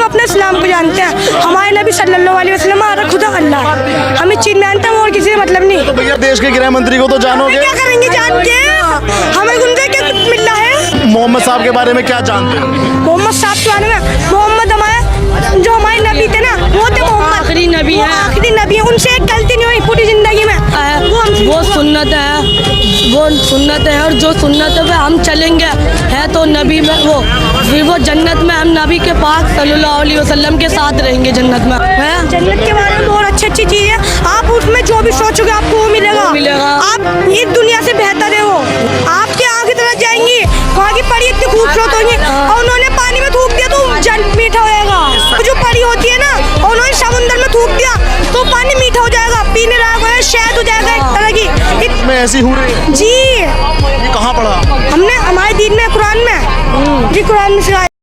अपने इस्लाम को जानते हैं। हमारे नबी सल्लल्लाहु अलैहि वसल्लम हमारा खुदा अल्लाह है। हमें चीज मानते हैं और किसी से मतलब नहीं। तो भैया देश के गृह मंत्री को तो जानोगे, क्या करेंगे जान के? हमें उनसे क्या मिल रहा है? मोहम्मद साहब के बारे में क्या जानते हैं? मोहम्मद साहब के बारे में, मोहम्मद हमारे जो हमारे नबी थे ना, वो थे मोहम्मद, आखिरी नबी वो है। आखिरी नबी है। उनसे एक गलती नहीं हुई पूरी जिंदगी में। वो सुन्नत है, वो सुन्नत है, और जो सुन्नत पे हम चलेंगे है तो नबी में वो फिर वो जन्नत में हम नबी के पाक सल्लल्लाहु अलैहि वसल्लम के साथ रहेंगे जन्नत में है। जन्नत के बारे में बहुत अच्छी चीज है। आप उसमें जो भी सोचोगे आपको वो मिलेगा। आप इस दुनिया से बेहतर है वो। आपके आगे तरफ जाएंगी, वहाँ की परी इतनी खूबसूरत होंगी, और उन्होंने पानी में थूक दिया तो जल मीठा होएगा। जो परी होती है ना, और उन्होंने समुद्र में थूक दिया तो पानी मीठा हो जाएगा, पीने लायक हो, शहद हो जाएगा एक तरह की। मैं ऐसी हूँ रे। जी ये कहाँ पढ़ा? हमने हमारे दीन में, कुरान में जी, कुरान में सिखाया।